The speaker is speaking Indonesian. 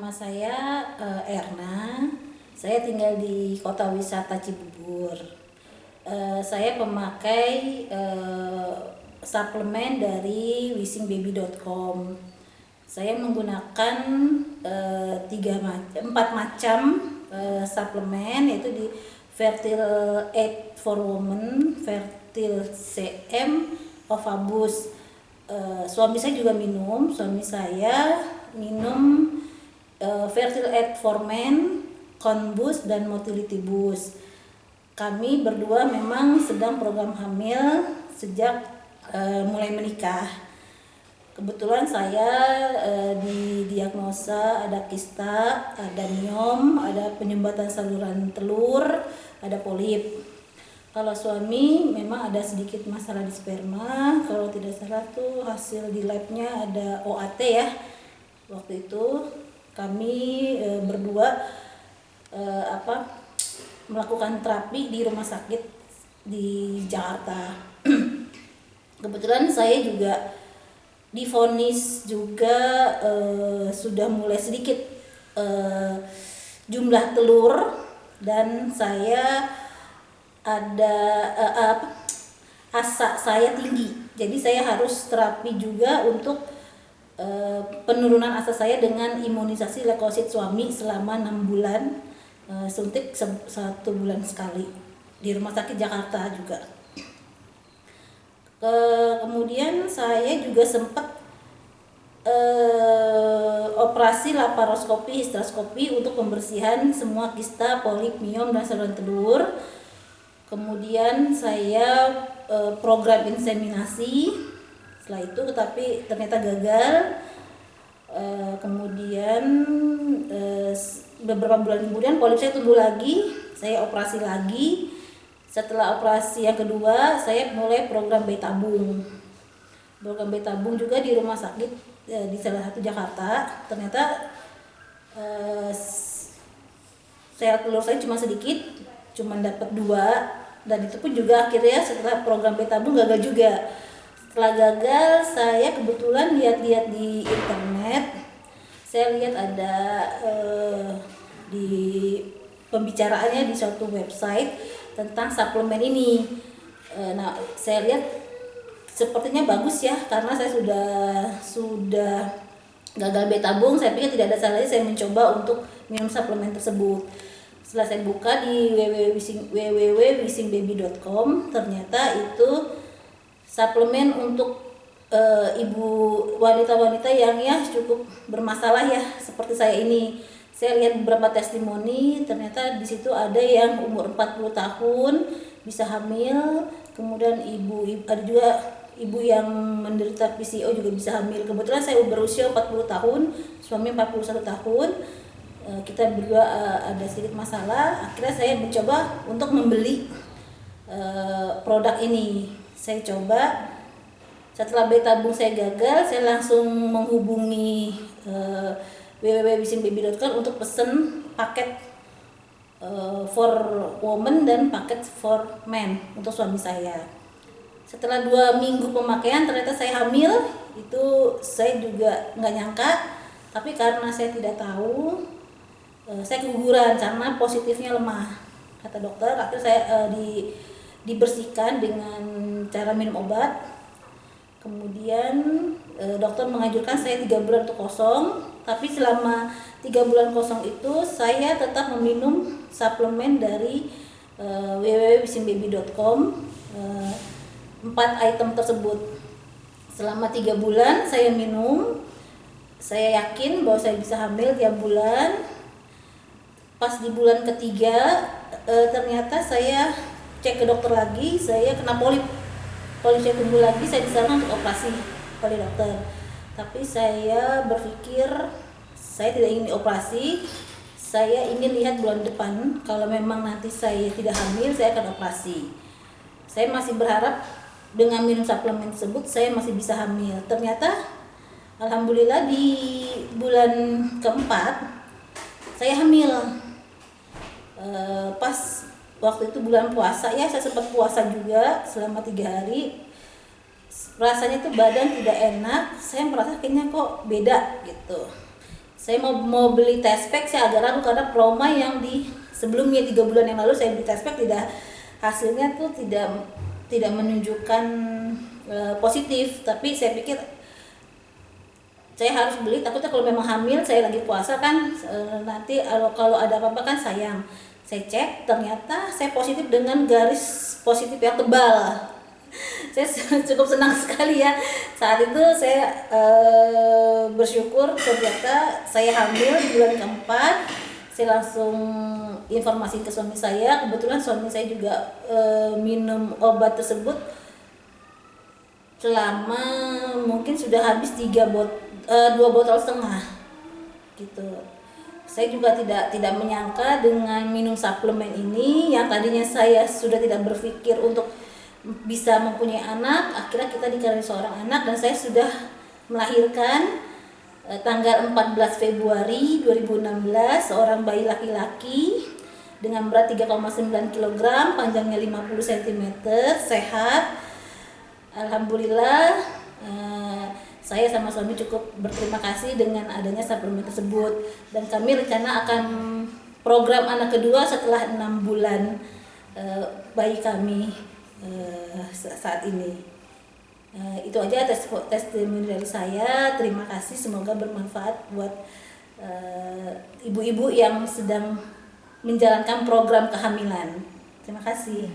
Nama saya Erna. Saya tinggal di Kota Wisata Cibubur. Saya pemakai suplemen dari wisingbaby.com. Saya menggunakan 4 macam suplemen, yaitu di Fertile Aid for Women, Fertile CM, Ovaboost. Suami saya juga minum. Suami saya minum Fertile Aid for Men, Conboost, dan Motility Boost. Kami berdua memang sedang program hamil sejak mulai menikah. Kebetulan saya didiagnosa ada kista, ada miom, ada penyumbatan saluran telur, ada polip. Kalau suami memang ada sedikit masalah di sperma. Kalau tidak salah tuh hasil di labnya ada OAT ya. Waktu itu kami berdua melakukan terapi di rumah sakit di Jakarta. Kebetulan saya juga divonis juga sudah mulai sedikit jumlah telur, dan saya ada asa saya tinggi. Jadi saya harus terapi juga untuk penurunan asa saya dengan imunisasi leukosit suami selama 6 bulan, suntik 1 bulan sekali di rumah sakit Jakarta juga. Kemudian saya juga sempat operasi laparoskopi histeroskopi untuk pembersihan semua kista, polip, miom, dan saluran telur. Kemudian saya program inseminasi. Setelah itu tetapi ternyata gagal. Kemudian beberapa bulan kemudian polip saya tumbuh lagi. Saya operasi lagi. Setelah operasi yang kedua, saya mulai program bayi tabung. Program bayi tabung juga di rumah sakit di salah satu Jakarta. Ternyata sel telur saya cuma sedikit, cuma dapat 2, dan itu pun juga akhirnya setelah program bayi tabung gagal juga. Setelah gagal, saya kebetulan lihat-lihat di internet. Saya lihat ada di pembicaraannya di suatu website tentang suplemen ini. Nah, saya lihat sepertinya bagus ya, karena saya sudah gagal bayi tabung. Saya pikir tidak ada salahnya saya mencoba untuk minum suplemen tersebut. Setelah saya buka di www.wisingbaby.com, ternyata itu suplemen untuk ibu wanita-wanita yang ya cukup bermasalah ya seperti saya ini. Saya lihat beberapa testimoni, ternyata di situ ada yang umur 40 tahun bisa hamil, kemudian ada juga ibu yang menderita PCO juga bisa hamil. Kebetulan saya berusia 40 tahun, suami 41 tahun. Kita berdua ada sedikit masalah. Akhirnya saya mencoba untuk membeli produk ini. Saya coba. Setelah bayi tabung saya gagal, saya langsung menghubungi www.wisingbaby.com untuk pesen paket for woman dan paket for men untuk suami saya. Setelah 2 minggu pemakaian, ternyata saya hamil. Itu saya juga nggak nyangka, tapi karena saya tidak tahu, saya keguguran karena positifnya lemah, kata dokter. Akhirnya saya dibersihkan dengan cara minum obat. Kemudian dokter menganjurkan saya 3 bulan untuk kosong, tapi selama 3 bulan kosong itu saya tetap meminum suplemen dari www.wisingbaby.com, 4 item tersebut. Selama 3 bulan saya minum, saya yakin bahwa saya bisa hamil tiap bulan. Pas di bulan ketiga, ternyata saya cek ke dokter lagi, saya kena polip. Polip saya tumbuh lagi, saya disarankan untuk operasi oleh dokter. Tapi saya berpikir saya tidak ingin dioperasi. Saya ingin lihat bulan depan, kalau memang nanti saya tidak hamil, saya akan operasi. Saya masih berharap dengan minum suplemen tersebut saya masih bisa hamil. Ternyata alhamdulillah di bulan keempat saya hamil. Pas waktu itu bulan puasa ya, saya sempat puasa juga selama 3 hari. Rasanya tuh badan tidak enak, saya merasa kayaknya kok beda gitu. Saya mau beli test pack, saya agak ragu karena Proma yang di sebelumnya 3 bulan yang lalu saya beli test pack, hasilnya tuh tidak menunjukkan positif. Tapi saya pikir saya harus beli, takutnya kalau memang hamil, saya lagi puasa kan, nanti kalau ada apa-apa kan sayang. Saya cek, ternyata saya positif dengan garis positif yang tebal. Saya cukup senang sekali ya. Saat itu saya bersyukur, ternyata saya hamil di bulan keempat. Saya langsung informasi ke suami saya. Kebetulan suami saya juga minum obat tersebut selama mungkin sudah habis 2,5 botol gitu. Saya juga tidak menyangka dengan minum suplemen ini, yang tadinya saya sudah tidak berpikir untuk bisa mempunyai anak, akhirnya kita dikaruniai seorang anak, dan saya sudah melahirkan tanggal 14 Februari 2016 seorang bayi laki-laki dengan berat 3,9 kg, panjangnya 50 cm, sehat. Alhamdulillah, saya sama suami cukup berterima kasih dengan adanya suplemen tersebut, dan kami rencana akan program anak kedua setelah 6 bulan bayi kami saat ini. Itu aja testimoni dari saya. Terima kasih, semoga bermanfaat buat ibu-ibu yang sedang menjalankan program kehamilan. Terima kasih.